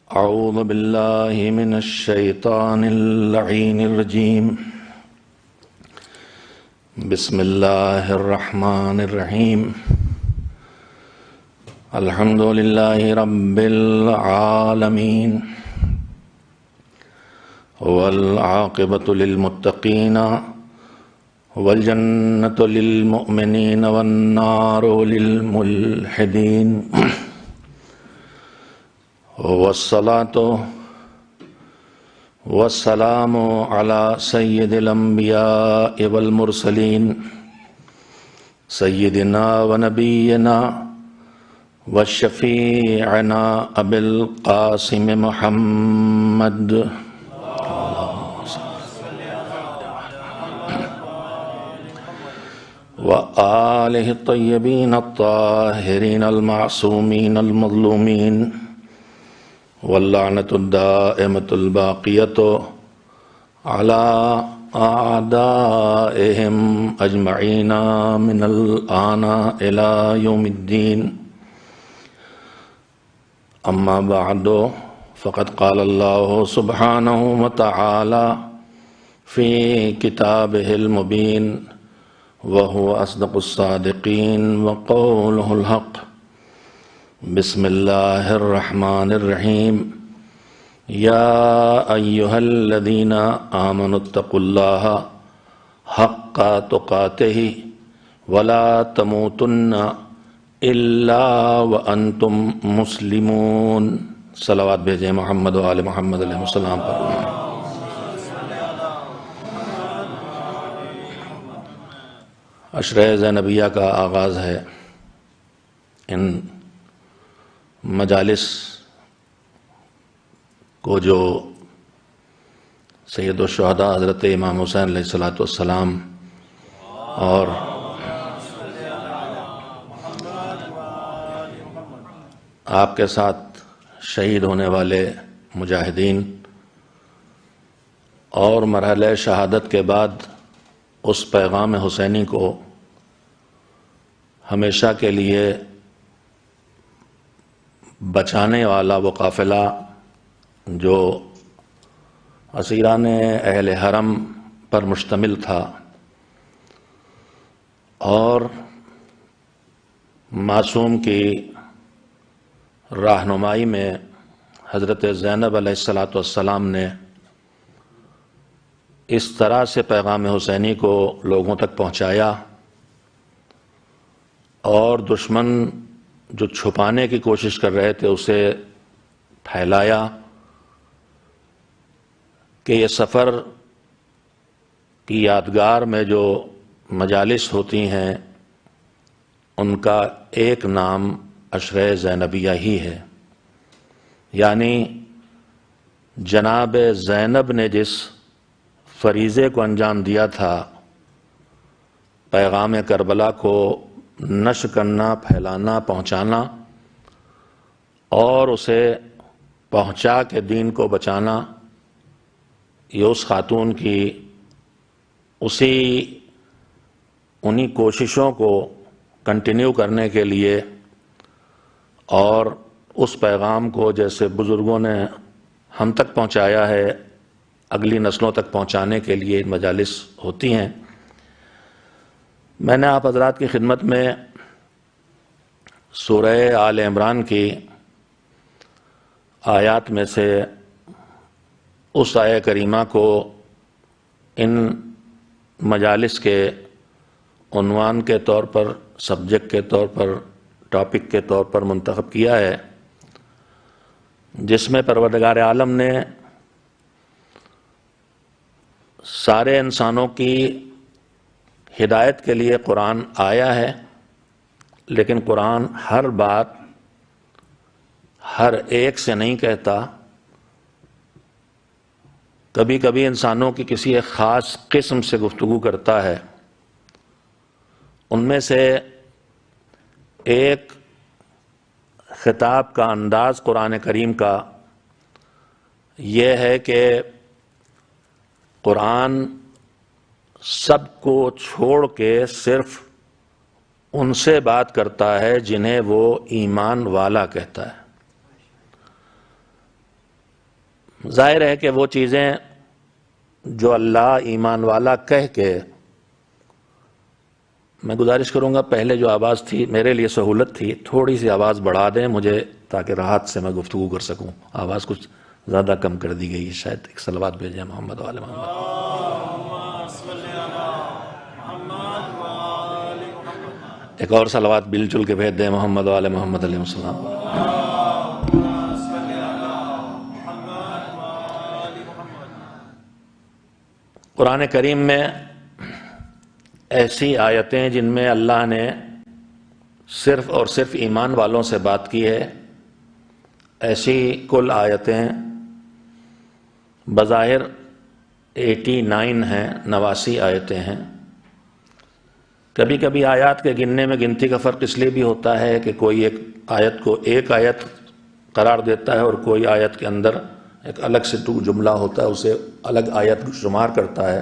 أعوذ بالله من الشيطان اللعين الرجيم. بسم الله الرحمن الرحيم. الحمد لله رب العالمين والعاقبة للمتقين والجنة للمؤمنين والنار للملحدين. والصلاة والسلام على سيد الأنبياء والمرسلين سيدنا ونبينا وشفيعنا أبي القاسم محمد وآله الطيبين الطاهرين المعصومين المظلومين واللعنة الدائمة الباقية على أعدائهم أجمعين من الآن إلى يوم الدين. أما بعد فقد قال الله سبحانه وتعالى في كتابه المبين وهو أصدق الصادقين وقوله الحق. بسم الله الرحمن الرحيم. يا أيها الذين آمنوا اتقوا الله حق تقاته ولا تموتن إلا وأنتم مسلمون. صلوات بھیجیں محمد و آل محمد علیہ السلام پر. عشرہ زینبیہ کا آغاز ہے. ان مجالس کو جو سید الشہداء حضرت امام حسین علیہ السلام اور آپ کے ساتھ شہید ہونے والے مجاہدین اور مرحلہ شہادت کے بعد اس پیغام حسینی کو ہمیشہ کے لیے بچانے والا وہ قافلہ جو اسیران اہل حرم پر مشتمل تھا اور معصوم کی رہنمائی میں حضرت زینب علیہ السلام نے اس طرح سے پیغام حسینی کو لوگوں تک پہنچایا اور دشمن جو چھپانے کی کوشش کر رہے تھے اسے پھیلایا کہ یہ سفر کی یادگار میں جو مجالس ہوتی ہیں ان کا ایک نام عشرہ زینبیہ ہی ہے. یعنی جناب زینب نے جس فریضے کو انجام دیا تھا پیغام کربلا کو نشر کرنا، پھیلانا، پہنچانا اور اسے پہنچا کے دین کو بچانا، یہ اس خاتون کی انہی کوششوں کو کنٹینیو کرنے کے لیے اور اس پیغام کو جیسے بزرگوں نے ہم تک پہنچایا ہے اگلی نسلوں تک پہنچانے کے لیے مجالس ہوتی ہیں. میں نے آپ حضرات کی خدمت میں سورہ آل عمران کی آیات میں سے اس آیہ کریمہ کو ان مجالس کے عنوان کے طور پر، سبجیکٹ کے طور پر، ٹاپک کے طور پر منتخب کیا ہے، جس میں پروردگار عالم نے سارے انسانوں کی ہدایت کے لیے قرآن آیا ہے، لیکن قرآن ہر بات ہر ایک سے نہیں کہتا. کبھی کبھی انسانوں کی کسی ایک خاص قسم سے گفتگو کرتا ہے. ان میں سے ایک خطاب کا انداز قرآن کریم کا یہ ہے کہ قرآن سب کو چھوڑ کے صرف ان سے بات کرتا ہے جنہیں وہ ایمان والا کہتا ہے. ظاہر ہے کہ وہ چیزیں جو اللہ ایمان والا کہہ کے، میں گزارش کروں گا پہلے جو آواز تھی میرے لیے سہولت تھی، تھوڑی سی آواز بڑھا دیں مجھے تاکہ راحت سے میں گفتگو کر سکوں، آواز کچھ زیادہ کم کر دی گئی ہے، شاید ایک صلوات بھیجیں محمد وآل محمد۔ ایک اور صلوات مل جل کے بھیج دیں محمد وآل محمد علیہ السلام۔ قرآن کریم میں ایسی آیتیں جن میں اللہ نے صرف اور صرف ایمان والوں سے بات کی ہے، ایسی کل آیتیں بظاہر 89 ہیں، 89 آیتیں ہیں۔ کبھی کبھی آیات کے گننے میں گنتی کا فرق اس لیے بھی ہوتا ہے کہ کوئی ایک آیت کو ایک آیت قرار دیتا ہے اور کوئی آیت کے اندر ایک الگ سے جملہ ہوتا ہے، اسے الگ آیت شمار کرتا ہے۔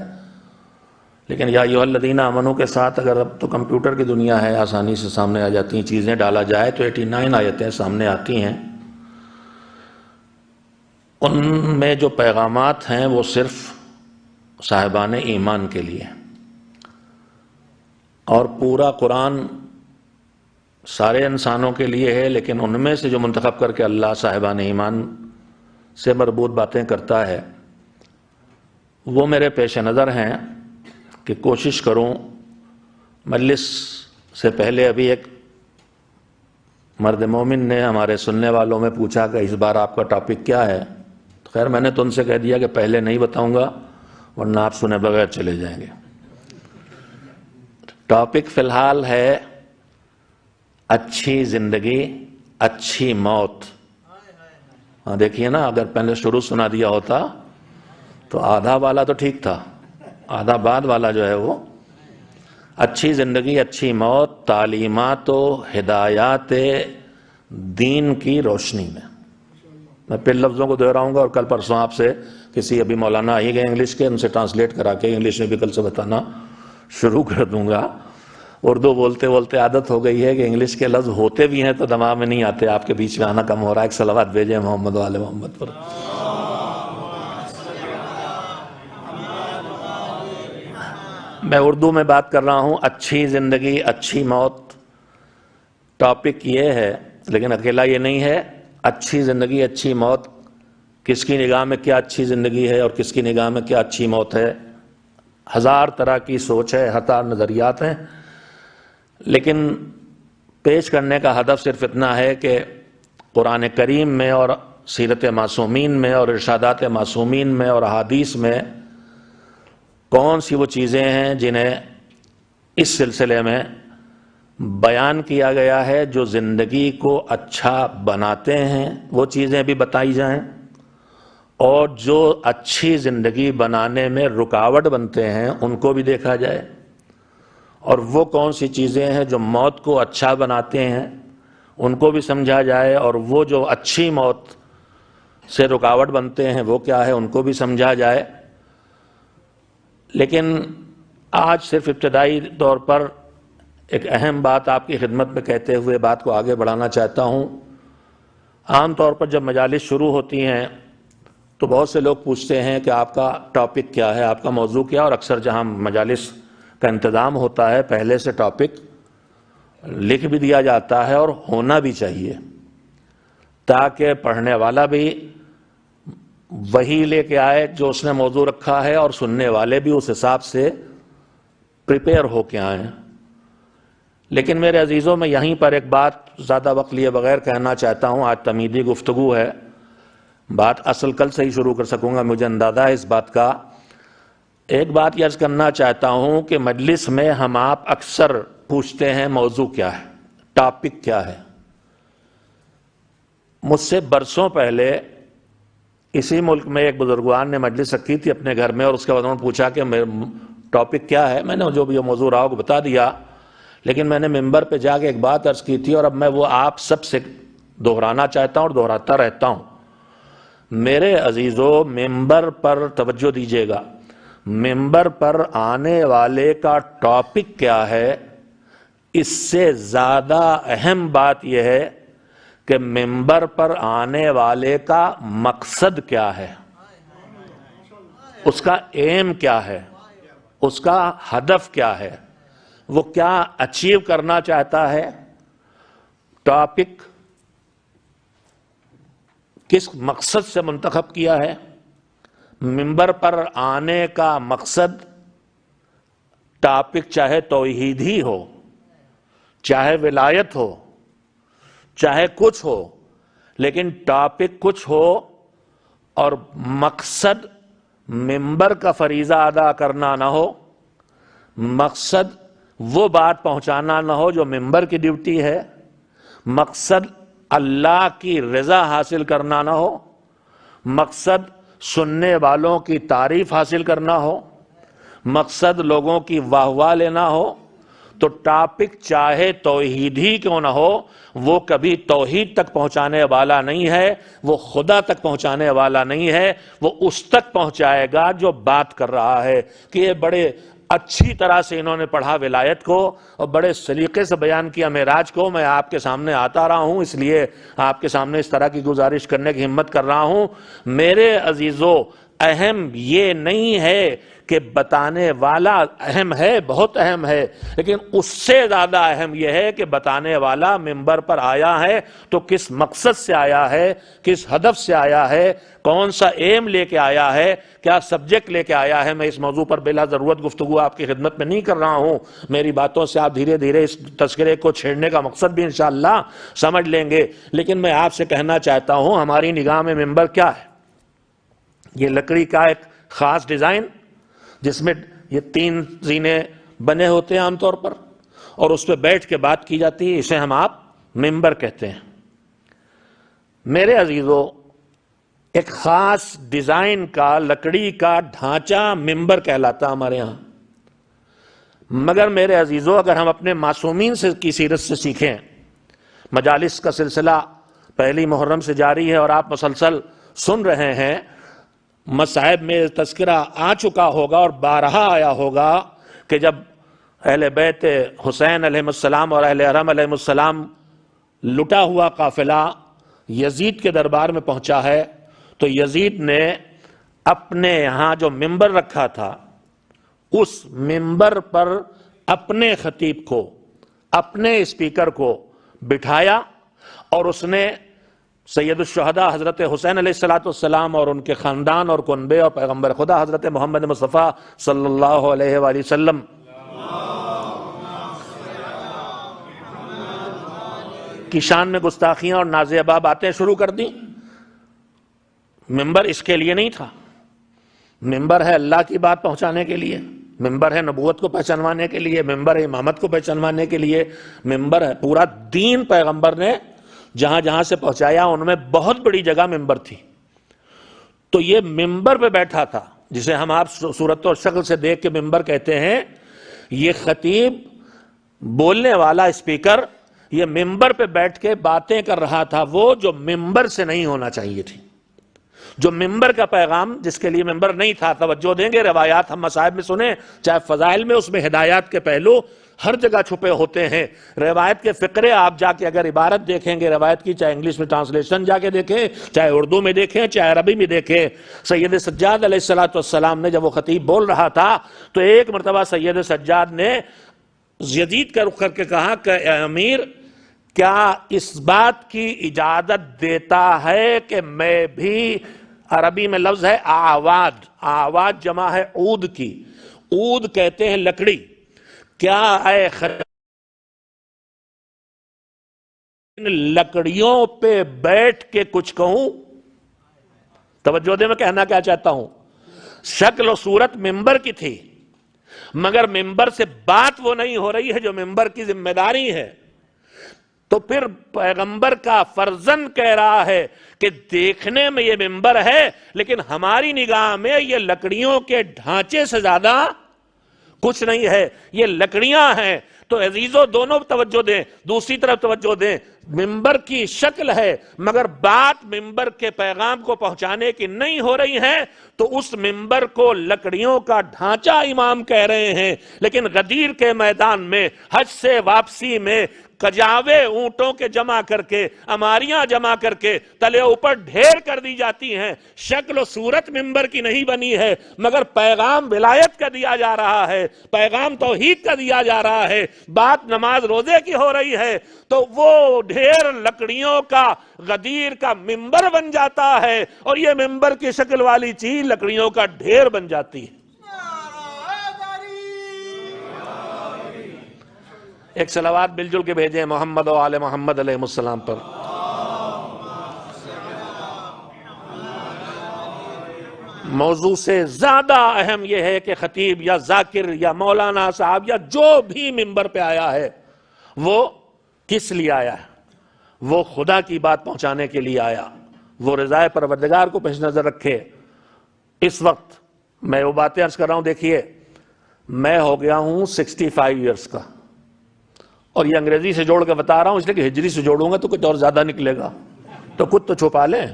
لیکن یا ایھا الذین آمنو کے ساتھ اگر اب تو کمپیوٹر کی دنیا ہے، آسانی سے سامنے آ جاتی ہیں چیزیں، ڈالا جائے تو 89 آیتیں سامنے آتی ہیں۔ ان میں جو پیغامات ہیں وہ صرف صاحبان ایمان کے لیے، اور پورا قرآن سارے انسانوں کے لیے ہے، لیکن ان میں سے جو منتخب کر کے اللہ صاحبان ایمان سے مربوط باتیں کرتا ہے وہ میرے پیش نظر ہیں کہ کوشش کروں۔ مجلس سے پہلے ابھی ایک مرد مومن نے ہمارے سننے والوں میں پوچھا کہ اس بار آپ کا ٹاپک کیا ہے، تو خیر میں نے تو ان سے کہہ دیا کہ پہلے نہیں بتاؤں گا ورنہ آپ سنے بغیر چلے جائیں گے۔ ٹاپک فی الحال ہے اچھی زندگی اچھی موت۔ ہاں دیکھیے نا، اگر پہلے شروع سنا دیا ہوتا تو آدھا والا تو ٹھیک تھا، آدھا بعد والا جو ہے وہ اچھی زندگی اچھی موت، تعلیمات و ہدایات دین کی روشنی میں پھر لفظوں کو دہراؤں گا، اور کل پرسوں آپ سے کسی ابھی مولانا آئی گئے انگلش کے، ان سے ٹرانسلیٹ کرا کے انگلش میں بھی کل سے بتانا شروع کر دوں گا۔ اردو بولتے بولتے عادت ہو گئی ہے کہ انگلش کے لفظ ہوتے بھی ہیں تو دماغ میں نہیں آتے، آپ کے بیچ میں آنا کم ہو رہا ہے۔ ایک صلوات بھیجیں محمد وآل محمد پر۔ میں اردو میں بات کر رہا ہوں، اچھی زندگی اچھی موت ٹاپک یہ ہے، لیکن اکیلا یہ نہیں ہے۔ اچھی زندگی اچھی موت، کس کی نگاہ میں کیا اچھی زندگی ہے اور کس کی نگاہ میں کیا اچھی موت ہے، ہزار طرح کی سوچ ہے، ہزار نظریات ہیں، لیکن پیش کرنے کا ہدف صرف اتنا ہے کہ قرآن کریم میں اور سیرت معصومین میں اور ارشادات معصومین میں اور احادیث میں کون سی وہ چیزیں ہیں جنہیں اس سلسلے میں بیان کیا گیا ہے جو زندگی کو اچھا بناتے ہیں، وہ چیزیں بھی بتائی جائیں، اور جو اچھی زندگی بنانے میں رکاوٹ بنتے ہیں ان کو بھی دیکھا جائے، اور وہ کون سی چیزیں ہیں جو موت کو اچھا بناتے ہیں ان کو بھی سمجھا جائے، اور وہ جو اچھی موت سے رکاوٹ بنتے ہیں وہ کیا ہے ان کو بھی سمجھا جائے۔ لیکن آج صرف ابتدائی طور پر ایک اہم بات آپ کی خدمت میں کہتے ہوئے بات کو آگے بڑھانا چاہتا ہوں۔ عام طور پر جب مجالس شروع ہوتی ہیں تو بہت سے لوگ پوچھتے ہیں کہ آپ کا ٹاپک کیا ہے، آپ کا موضوع کیا ہے، اور اکثر جہاں مجالس کا انتظام ہوتا ہے پہلے سے ٹاپک لکھ بھی دیا جاتا ہے، اور ہونا بھی چاہیے تاکہ پڑھنے والا بھی وہی لے کے آئے جو اس نے موضوع رکھا ہے، اور سننے والے بھی اس حساب سے پریپیئر ہو کے آئیں۔ لیکن میرے عزیزوں، میں یہیں پر ایک بات زیادہ وقت لیے بغیر کہنا چاہتا ہوں۔ آج تمیدی گفتگو ہے، بات اصل کل سے ہی شروع کر سکوں گا، مجھے اندازہ ہے اس بات کا۔ ایک بات یہ عرض کرنا چاہتا ہوں کہ مجلس میں ہم آپ اکثر پوچھتے ہیں موضوع کیا ہے، ٹاپک کیا ہے۔ مجھ سے برسوں پہلے اسی ملک میں ایک بزرگوان نے مجلس رکھی تھی اپنے گھر میں، اور اس کے بعد انہوں نے پوچھا کہ ٹاپک کیا ہے۔ میں نے جو بھی موضوع رہا کو بتا دیا، لیکن میں نے ممبر پہ جا کے ایک بات عرض کی تھی، اور اب میں وہ آپ سب سے دہرانا چاہتا ہوں اور دہراتا رہتا ہوں۔ میرے عزیزو، ممبر پر توجہ دیجیے گا، ممبر پر آنے والے کا ٹاپک کیا ہے، اس سے زیادہ اہم بات یہ ہے کہ ممبر پر آنے والے کا مقصد کیا ہے۔ اس کا ایم کیا ہے، اس کا ہدف کیا ہے، وہ کیا اچیو کرنا چاہتا ہے، ٹاپک کس مقصد سے منتخب کیا ہے، منبر پر آنے کا مقصد ٹاپک چاہے توحید ہی ہو، چاہے ولایت ہو، چاہے کچھ ہو، لیکن ٹاپک کچھ ہو اور مقصد منبر کا فریضہ ادا کرنا نہ ہو، مقصد وہ بات پہنچانا نہ ہو جو منبر کی ڈیوٹی ہے، مقصد اللہ کی رضا حاصل کرنا نہ ہو، مقصد سننے والوں کی تعریف حاصل کرنا ہو، مقصد لوگوں کی واہ واہ لینا ہو، تو ٹاپک چاہے توحید ہی کیوں نہ ہو، وہ کبھی توحید تک پہنچانے والا نہیں ہے، وہ خدا تک پہنچانے والا نہیں ہے، وہ اس تک پہنچائے گا جو بات کر رہا ہے۔ کہ یہ بڑے اچھی طرح سے انہوں نے پڑھا ولایت کو اور بڑے سلیقے سے بیان کیا معراج کو، میں آپ کے سامنے آتا رہا ہوں، اس لیے آپ کے سامنے اس طرح کی گزارش کرنے کی ہمت کر رہا ہوں۔ میرے عزیزو، اہم یہ نہیں ہے کہ بتانے والا اہم ہے، بہت اہم ہے، لیکن اس سے زیادہ اہم یہ ہے کہ بتانے والا منبر پر آیا ہے تو کس مقصد سے آیا ہے، کس ہدف سے آیا ہے، کون سا ایم لے کے آیا ہے، کیا سبجیکٹ لے کے آیا ہے۔ میں اس موضوع پر بلا ضرورت گفتگو آپ کی خدمت میں نہیں کر رہا ہوں، میری باتوں سے آپ دھیرے دھیرے اس تذکرے کو چھیڑنے کا مقصد بھی انشاءاللہ سمجھ لیں گے، لیکن میں آپ سے کہنا چاہتا ہوں ہماری نگاہ میں منبر کیا ہے؟ یہ لکڑی کا ایک خاص ڈیزائن جس میں یہ 3 زینے بنے ہوتے ہیں عام طور پر، اور اس پہ بیٹھ کے بات کی جاتی ہے، اسے ہم آپ منبر کہتے ہیں۔ میرے عزیزو، ایک خاص ڈیزائن کا لکڑی کا ڈھانچہ منبر کہلاتا ہمارے ہاں، مگر میرے عزیزو اگر ہم اپنے معصومین کی سیرت سے سیکھیں، مجالس کا سلسلہ پہلی محرم سے جاری ہے اور آپ مسلسل سن رہے ہیں، مصائب میں تذکرہ آ چکا ہوگا اور بارہا آیا ہوگا کہ جب اہل بیت حسین علیہ السلام اور اہل حرم علیہ السلام لٹا ہوا قافلہ یزید کے دربار میں پہنچا ہے تو یزید نے اپنے یہاں جو منبر رکھا تھا اس منبر پر اپنے خطیب کو، اپنے اسپیکر کو بٹھایا اور اس نے سید الشہداء حضرت حسین علیہ السلام اور ان کے خاندان اور کنبے اور پیغمبر خدا حضرت محمد مصطفیٰ صلی اللہ علیہ وآلہ وسلم کی شان میں گستاخیاں اور نازیبا باتیں شروع کر دیں۔ منبر اس کے لیے نہیں تھا، منبر ہے اللہ کی بات پہنچانے کے لیے، منبر ہے نبوت کو پہچانوانے کے لیے، منبر ہے امامت کو پہچانوانے کے لیے، منبر ہے پورا دین پیغمبر نے جہاں جہاں سے پہنچایا ان میں بہت بڑی جگہ منبر تھی۔ تو یہ منبر پہ بیٹھا تھا جسے ہم آپ صورت اور شکل سے دیکھ کے منبر کہتے ہیں، یہ خطیب بولنے والا اسپیکر یہ منبر پہ بیٹھ کے باتیں کر رہا تھا، وہ جو منبر سے نہیں ہونا چاہیے تھی، جو منبر کا پیغام جس کے لیے منبر نہیں تھا۔ توجہ دیں گے، روایات ہم مصائب میں سنیں، چاہے فضائل میں، اس میں ہدایات کے پہلو ہر جگہ چھپے ہوتے ہیں۔ روایت کے فقرے آپ جا کے اگر عبارت دیکھیں گے روایت کی، چاہے انگلش میں ٹرانسلیشن جا کے دیکھیں، چاہے اردو میں دیکھیں، چاہے عربی میں دیکھیں، سید سجاد علیہ السلام نے جب وہ خطیب بول رہا تھا تو ایک مرتبہ سید سجاد نے یزید کا رخ کر کے کہا کہ اے امیر، کیا اس بات کی اجازت دیتا ہے کہ میں بھی، عربی میں لفظ ہے آواد، آواد جمع ہے عود کی، عود کہتے ہیں لکڑی، کیا اے لکڑیوں پہ بیٹھ کے کچھ کہوں؟ توجہ دے، میں کہنا کیا چاہتا ہوں، شکل و صورت منبر کی تھی مگر منبر سے بات وہ نہیں ہو رہی ہے جو منبر کی ذمہ داری ہے۔ تو پھر پیغمبر کا فرزن کہہ رہا ہے کہ دیکھنے میں یہ منبر ہے لیکن ہماری نگاہ میں یہ لکڑیوں کے ڈھانچے سے زیادہ کچھ نہیں ہے، یہ لکڑیاں ہیں۔ تو عزیزو دونوں توجہ دیں، دوسری طرف توجہ دیں، منبر کی شکل ہے مگر بات منبر کے پیغام کو پہنچانے کی نہیں ہو رہی ہے، تو اس منبر کو لکڑیوں کا ڈھانچہ امام کہہ رہے ہیں، لیکن غدیر کے میدان میں حج سے واپسی میں کجاوے اونٹوں کے جمع کر کے، اماریاں جمع کر کے تلے اوپر ڈھیر کر دی جاتی ہیں. شکل و صورت ممبر کی نہیں بنی ہے، مگر پیغام ولایت کا دیا جا رہا ہے، پیغام توحید کا دیا جا رہا ہے، بات نماز روزے کی ہو رہی ہے، تو وہ ڈھیر لکڑیوں کا غدیر کا ممبر بن جاتا ہے، اور یہ ممبر کی شکل والی چیز لکڑیوں کا ڈھیر بن جاتی ہے. ایک صلوات مل جل کے بھیجیں محمد و آل محمد علیہ السلام پر. موضوع سے زیادہ اہم یہ ہے کہ خطیب یا ذاکر یا مولانا صاحب یا جو بھی ممبر پہ آیا ہے وہ کس لیے آیا ہے؟ وہ خدا کی بات پہنچانے کے لیے آیا، وہ رضائے پروردگار کو پیش نظر رکھے. اس وقت میں وہ باتیں عرض کر رہا ہوں. دیکھیے میں ہو گیا ہوں 65 ایئرس کا، اور یہ انگریزی سے جوڑ کے بتا رہا ہوں اس لیے کہ ہجری سے جوڑوں گا تو کچھ اور زیادہ نکلے گا، تو کچھ تو چھپا لیں.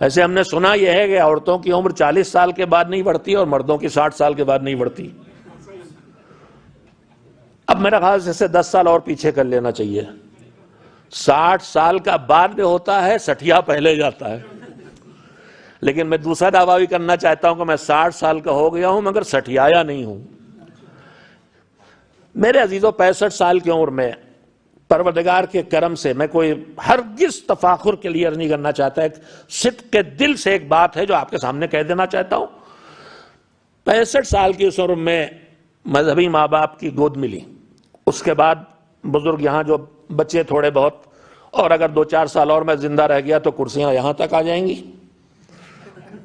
ایسے ہم نے سنا یہ ہے کہ عورتوں کی عمر 40 سال کے بعد نہیں بڑھتی اور مردوں کی 60 سال کے بعد نہیں بڑھتی. اب میرا خیال سے اسے 10 سال اور پیچھے کر لینا چاہیے. 60 سال کا بعد میں ہوتا ہے، سٹھیا پہلے جاتا ہے. لیکن میں دوسرا دعویٰ بھی کرنا چاہتا ہوں کہ میں 60 سال کا ہو گیا ہوں مگر سٹھیایا نہیں ہوں. میرے عزیزوں 65 سال کی عمر میں پروردگار کے کرم سے میں کوئی ہرگز تفاخر کے لیے نہیں کرنا چاہتا، ایک صدق کے دل سے ایک بات ہے جو آپ کے سامنے کہہ دینا چاہتا ہوں. 65 سال کی اس عمر میں مذہبی ماں باپ کی گود ملی، اس کے بعد بزرگ یہاں جو بچے تھوڑے بہت، اور اگر 2-4 سال اور میں زندہ رہ گیا تو کرسیاں یہاں تک آ جائیں گی،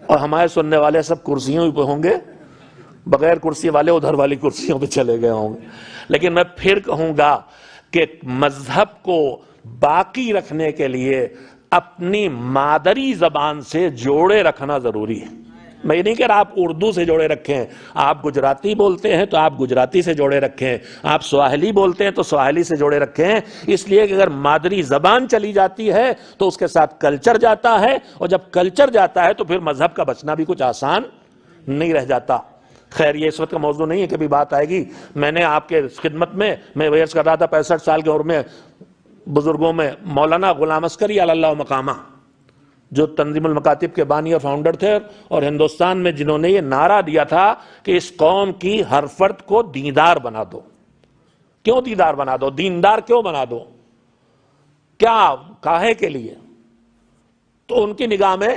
اور ہمارے سننے والے سب کرسیوں پہ ہوں گے، بغیر کرسی والے ادھر والی کرسیوں پہ چلے گئے ہوں گے. لیکن میں پھر کہوں گا کہ مذہب کو باقی رکھنے کے لیے اپنی مادری زبان سے جوڑے رکھنا ضروری ہے. میں یہ نہیں کہہ رہا آپ اردو سے جوڑے رکھیں، آپ گجراتی بولتے ہیں تو آپ گجراتی سے جوڑے رکھیں، آپ سواحلی بولتے ہیں تو سواحلی سے جوڑے رکھیں. اس لیے کہ اگر مادری زبان چلی جاتی ہے تو اس کے ساتھ کلچر جاتا ہے، اور جب کلچر جاتا ہے تو پھر مذہب کا بچنا بھی کچھ آسان نہیں رہ جاتا. خیر یہ اس وقت کا موضوع نہیں ہے، کبھی بات آئے گی. میں نے آپ کے خدمت میں ویئرز کر رہا تھا 65 سال کی عمر میں بزرگوں میں مولانا غلام عسکری علی اللہ مقامہ، جو تنظیم المکاتب کے بانی اور فاؤنڈر تھے، اور ہندوستان میں جنہوں نے یہ نعرہ دیا تھا کہ اس قوم کی ہر فرد کو دیندار بنا دو. کیوں دیندار بنا دو؟ دیندار کیوں بنا دو؟ کیا کاہے کے لیے؟ تو ان کی نگاہ میں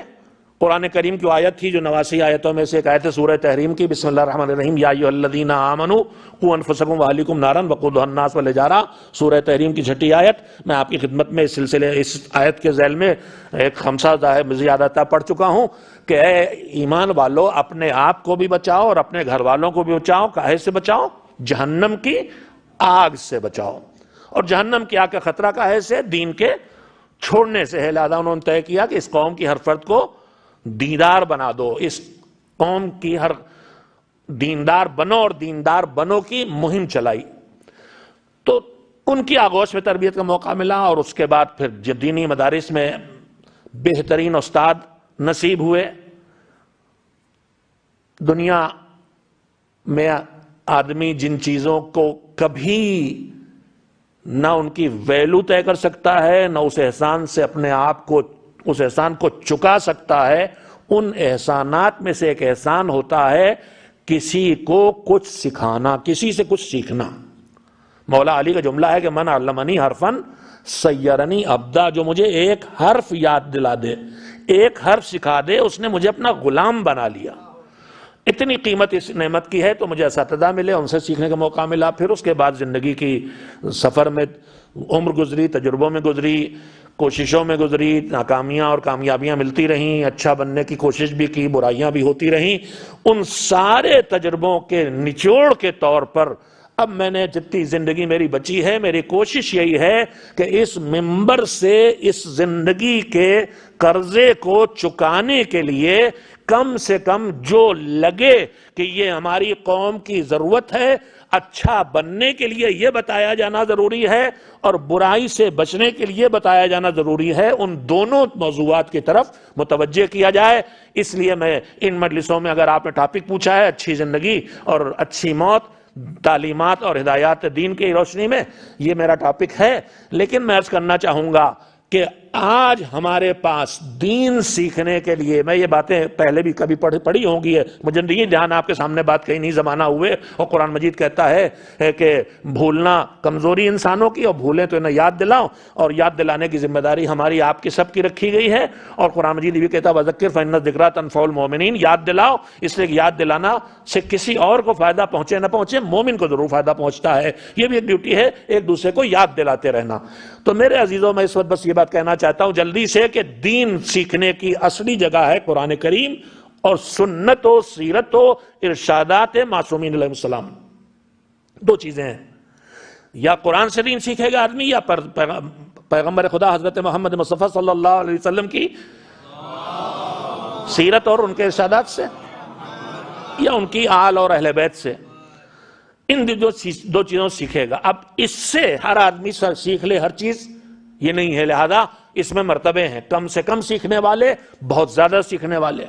قرآن کریم کی آیت تھی جو 89 آیتوں میں سے ایک آیت ہے سورہ تحریم کی، بسم اللہ الرحمن الرحیم، یا ایھا الذین آمنوا قوا انفسکم واہلیکم نارا وقودھا الناس والحجارہ. سورہ تحریم کی 6 آیت. میں آپ کی خدمت میں اس سلسلے اس آیت کے ذیل میں ایک 5 زیادہ پڑھ چکا ہوں کہ اے ایمان والو اپنے آپ کو بھی بچاؤ اور اپنے گھر والوں کو بھی بچاؤ. کاہے سے بچاؤ؟ جہنم کی آگ سے بچاؤ. اور جہنم کی آگ کا خطرہ کاہے سے؟ دین کے چھوڑنے سے ہے. لہذا انہوں نے طے کیا کہ اس قوم کی ہر فرد کو دیندار بنا دو، اس قوم کی ہر دیندار بنو اور دیندار بنو کی مہم چلائی. تو ان کی آغوش میں تربیت کا موقع ملا، اور اس کے بعد پھر دینی مدارس میں بہترین استاد نصیب ہوئے. دنیا میں آدمی جن چیزوں کو کبھی نہ ان کی ویلو طے کر سکتا ہے، نہ اس احسان سے اپنے آپ کو اس احسان کو چکا سکتا ہے، ان احسانات میں سے ایک احسان ہوتا ہے کسی کو کچھ سکھانا، کسی سے کچھ سیکھنا. مولا علی کا جملہ ہے کہ من علمنی حرفن سیرنی عبدا، جو مجھے ایک حرف یاد دلا دے، ایک حرف سکھا دے، اس نے مجھے اپنا غلام بنا لیا. اتنی قیمت اس نعمت کی ہے. تو مجھے اساتذہ ملے، ان سے سیکھنے کا موقع ملا. پھر اس کے بعد زندگی کی سفر میں عمر گزری، تجربوں میں گزری، کوششوں میں گزری، ناکامیاں اور کامیابیاں ملتی رہیں، اچھا بننے کی کوشش بھی کی، برائیاں بھی ہوتی رہیں. ان سارے تجربوں کے نچوڑ کے طور پر اب میں نے جتنی زندگی میری بچی ہے، میری کوشش یہی ہے کہ اس منبر سے اس زندگی کے قرضے کو چکانے کے لیے کم سے کم جو لگے کہ یہ ہماری قوم کی ضرورت ہے، اچھا بننے کے لیے یہ بتایا جانا ضروری ہے اور برائی سے بچنے کے لیے بتایا جانا ضروری ہے، ان دونوں موضوعات کی طرف متوجہ کیا جائے. اس لیے میں ان مجلسوں میں اگر آپ نے ٹاپک پوچھا ہے اچھی زندگی اور اچھی موت، تعلیمات اور ہدایات دین کی روشنی میں یہ میرا ٹاپک ہے. لیکن میں عرض کرنا چاہوں گا کہ آج ہمارے پاس دین سیکھنے کے لیے، میں یہ باتیں پہلے بھی کبھی پڑھی ہوں گی، مجھے نہیں دھیان آپ کے سامنے بات کہیں نہیں زمانہ ہوئے، اور قرآن مجید کہتا ہے کہ بھولنا کمزوری انسانوں کی، اور بھولیں تو انہیں یاد دلاؤ، اور یاد دلانے کی ذمہ داری ہماری آپ کی سب کی رکھی گئی ہے. اور قرآن مجید بھی کہتا ہے وَذَكِّرْ فَإِنَّ الذِّكْرَىٰ تَنفَعُ الْمُؤْمِنِينَ، یاد دلاؤ، اس لیے کہ یاد دلانا سے کسی اور کو فائدہ پہنچے نہ پہنچے، مومن کو ضرور فائدہ پہنچتا ہے. یہ بھی ایک ڈیوٹی ہے، ایک دوسرے کو یاد دلاتے رہنا. تو میرے عزیزوں، میں اس وقت بس یہ بات کہنا چاہتا ہوں جلدی سے کہ دین سیکھنے کی اصلی جگہ ہے قرآن کریم اور سنت و سیرت و ارشادات معصومین علیہ السلام. دو چیزیں ہیں، یا قرآن سے دین سیکھے گا آدمی، یا پیغمبر خدا حضرت محمد مصطفیٰ صلی اللہ علیہ وسلم کی سیرت اور ان کے ارشادات سے، یا ان کی آل اور اہل بیت سے. ان دو چیزوں سیکھے گا. اب اس سے ہر آدمی سیکھ لے ہر چیز یہ نہیں ہے، لہذا اس میں مرتبے ہیں، کم سے کم سیکھنے والے، بہت زیادہ سیکھنے والے.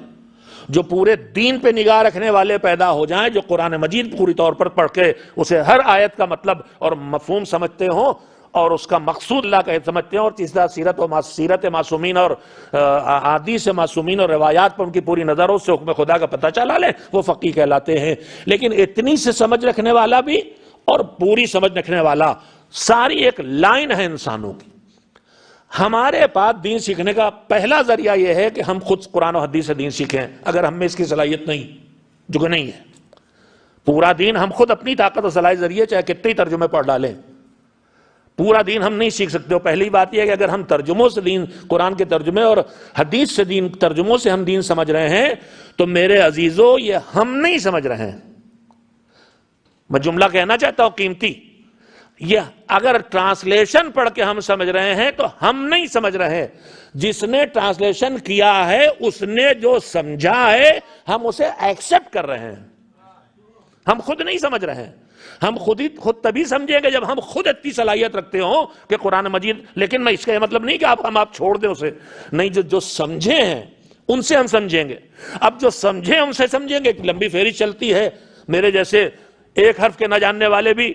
جو پورے دین پہ نگاہ رکھنے والے پیدا ہو جائیں، جو قرآن مجید پوری طور پر پڑھ کے اسے ہر آیت کا مطلب اور مفہوم سمجھتے ہوں اور اس کا مقصود اللہ کا سمجھتے ہیں، اور تیسرا سیرت معصومین اور احادیث معصومین اور روایات پر ان کی پوری نظروں سے حکم خدا کا پتہ چلا لے، وہ فقیہ کہلاتے ہیں. لیکن اتنی سے سمجھ رکھنے والا بھی اور پوری سمجھ رکھنے والا، ساری ایک لائن ہے انسانوں کی. ہمارے پاس دین سیکھنے کا پہلا ذریعہ یہ ہے کہ ہم خود قرآن و حدیث سے دین سیکھیں، اگر ہم میں اس کی صلاحیت نہیں، جو کہ نہیں ہے. پورا دین ہم خود اپنی طاقت و صلاحیت ذریعے چاہے کتنے ترجمے پڑھ ڈالیں، پورا دین ہم نہیں سیکھ سکتے. پہلی بات یہ ہے کہ اگر ہم ترجموں سے دین، قرآن کے ترجمے اور حدیث سے دین، ترجموں سے ہم دین سمجھ رہے ہیں، تو میرے عزیزو یہ ہم نہیں سمجھ رہے ہیں. میں جملہ کہنا چاہتا ہوں قیمتی، یہ اگر ٹرانسلیشن پڑھ کے ہم سمجھ رہے ہیں تو ہم نہیں سمجھ رہے. جس نے ٹرانسلیشن کیا ہے اس نے جو سمجھا ہے ہم اسے ایکسپٹ کر رہے ہیں، ہم خود نہیں سمجھ رہے ہیں. ہم خود تبھی سمجھیں گے جب ہم خود اتنی صلاحیت رکھتے ہوں کہ قرآن مجید. لیکن میں اس کا یہ مطلب نہیں کہ آپ چھوڑ دیں اسے، نہیں، جو سمجھے ہیں ان سے ہم سمجھیں گے. اب جو سمجھے ان سے سمجھیں گے. ایک لمبی فہرست چلتی ہے، میرے جیسے ایک حرف کے نہ جاننے والے بھی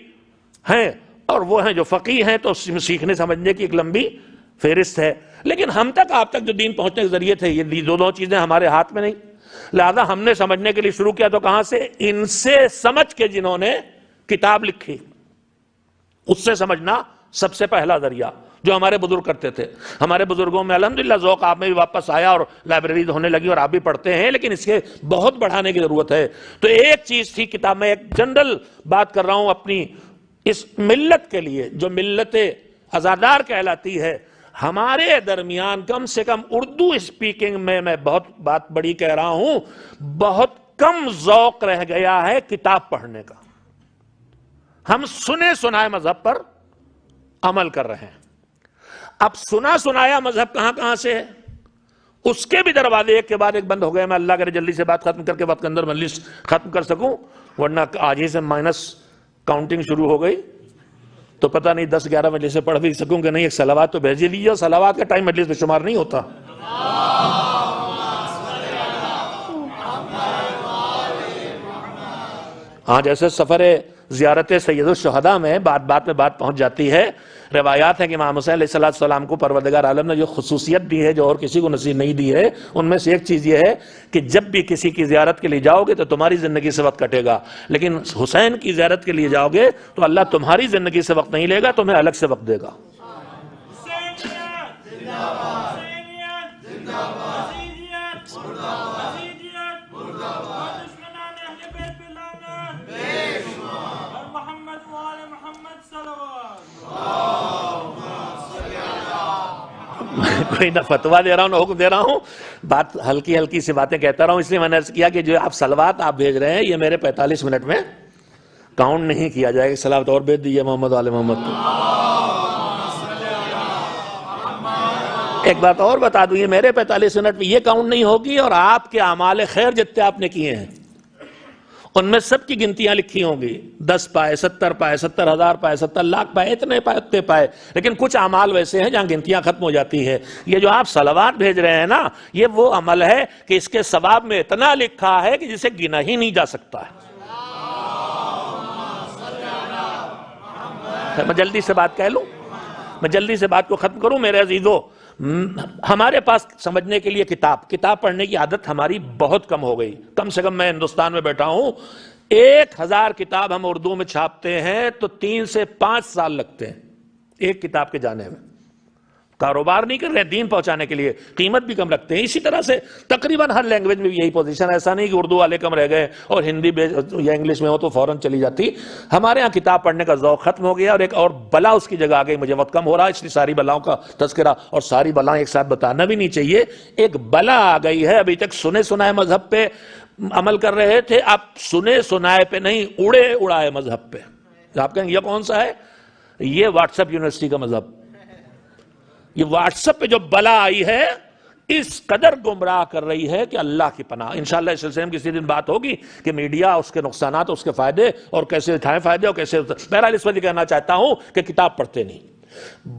ہیں، اور وہ ہیں جو فقیہ ہیں، تو سیکھنے سمجھنے کی ایک لمبی فہرست ہے. لیکن ہم تک، آپ تک جو دین پہنچنے کے ذریعے تھے، یہ دو چیزیں ہمارے ہاتھ میں نہیں. لہذا ہم نے سمجھنے کے لیے شروع کیا تو کہاں سے؟ ان سے سمجھ کے جنہوں نے کتاب لکھی، اس سے سمجھنا سب سے پہلا ذریعہ جو ہمارے بزرگ کرتے تھے. ہمارے بزرگوں میں الحمدللہ ذوق آپ میں بھی واپس آیا اور لائبریریز ہونے لگی اور آپ بھی پڑھتے ہیں، لیکن اس کے بہت بڑھانے کی ضرورت ہے. تو ایک چیز تھی کتاب میں، ایک جنرل بات کر رہا ہوں اپنی اس ملت کے لیے جو ملت عزادار کہلاتی ہے. ہمارے درمیان کم سے کم اردو اسپیکنگ میں بہت بات بڑی کہہ رہا ہوں، بہت کم ذوق رہ گیا ہے کتاب پڑھنے کا. ہم سنے سنائے مذہب پر عمل کر رہے ہیں. اب سنا سنایا مذہب کہاں کہاں سے ہے، اس کے بھی دروازے ایک کے بعد ایک بند ہو گئے. میں اللہ کرے جلدی سے بات ختم کر کے وقت کے اندر مجلس ختم کر سکوں، ورنہ آج ہی سے مائنس کاؤنٹنگ شروع ہو گئی تو پتہ نہیں 10-11 مجلس سے پڑھ بھی سکوں کہ نہیں. ایک صلوات تو بھیج لیجیے، اور صلوات کا ٹائم مجلس میں شمار نہیں ہوتا. ہاں، جیسے سفر زیارت سید الشہداء میں بات میں بات پہنچ جاتی ہے. روایات ہیں کہ امام حسین علیہ السلام کو پروردگار عالم نے جو خصوصیت دی ہے جو اور کسی کو نصیب نہیں دی ہے، ان میں سے ایک چیز یہ ہے کہ جب بھی کسی کی زیارت کے لیے جاؤ گے تو تمہاری زندگی سے وقت کٹے گا، لیکن حسین کی زیارت کے لیے جاؤ گے تو اللہ تمہاری زندگی سے وقت نہیں لے گا، تمہیں الگ سے وقت دے گا. کوئی نہ فتویٰ دے رہا ہوں نہ حکم دے رہا ہوں، بات ہلکی ہلکی سی باتیں کہتا رہا ہوں. اس لیے میں نے عرض کیا کہ جو آپ صلوات آپ بھیج رہے ہیں یہ میرے 45 منٹ میں کاؤنٹ نہیں کیا جائے گا. صلوات اور بھیج دیجیے محمد والے محمد کو. ایک بات اور بتا دوں، یہ میرے 45 منٹ میں یہ کاؤنٹ نہیں ہوگی، اور آپ کے اعمال خیر جتنے آپ نے کیے ہیں ان میں سب کی گنتیاں لکھی ہوں گی. 10 پائے، 70 پائے، 70,000 پائے، 70 لاکھ پائے، اتنے پائے اتنے پائے. لیکن کچھ اعمال ویسے ہیں جہاں گنتیاں ختم ہو جاتی ہے. یہ جو آپ صلوات بھیج رہے ہیں نا، یہ وہ عمل ہے کہ اس کے ثواب میں اتنا لکھا ہے کہ جسے گنا ہی نہیں جا سکتا ہے. میں جلدی سے بات کہہ لوں، میں جلدی سے بات کو ختم کروں میرے عزیزو۔ ہمارے پاس سمجھنے کے لیے کتاب پڑھنے کی عادت ہماری بہت کم ہو گئی۔ کم سے کم میں ہندوستان میں بیٹھا ہوں، 1000 کتاب ہم اردو میں چھاپتے ہیں تو 3 سے 5 سال لگتے ہیں ایک کتاب کے جانے میں۔ کاروبار نہیں کر رہے، دین پہنچانے کے لیے قیمت بھی کم رکھتے ہیں۔ اسی طرح سے تقریباً ہر لینگویج میں بھی یہی پوزیشن ہے، ایسا نہیں کہ اردو والے کم رہ گئے اور ہندی یا انگلش میں ہو تو فوراً چلی جاتی۔ ہمارے ہاں کتاب پڑھنے کا ذوق ختم ہو گیا اور ایک اور بلا اس کی جگہ آ گئی۔ مجھے وقت کم ہو رہا ہے اس لیے ساری بلاؤں کا تذکرہ اور ساری بلائیں ایک ساتھ بتانا بھی نہیں چاہیے۔ ایک بلا آ گئی ہے، ابھی تک سنے سنائے مذہب پہ عمل کر رہے تھے، اب سنے سنائے پہ نہیں، اڑے اڑائے مذہب پہ۔ آپ کہیں یہ کون سا ہے؟ یہ واٹس ایپ یونیورسٹی کا مذہب۔ یہ واٹس ایپ پہ جو بلا آئی ہے اس قدر گمراہ کر رہی ہے کہ اللہ کی پناہ۔ انشاءاللہ اس سلسلے میں کسی دن بات ہوگی کہ میڈیا اس کے نقصانات، اس کے فائدے اور کیسے اٹھائیں فائدے اور کیسے۔ بہرحال اس وجہ کہنا چاہتا ہوں کہ کتاب پڑھتے نہیں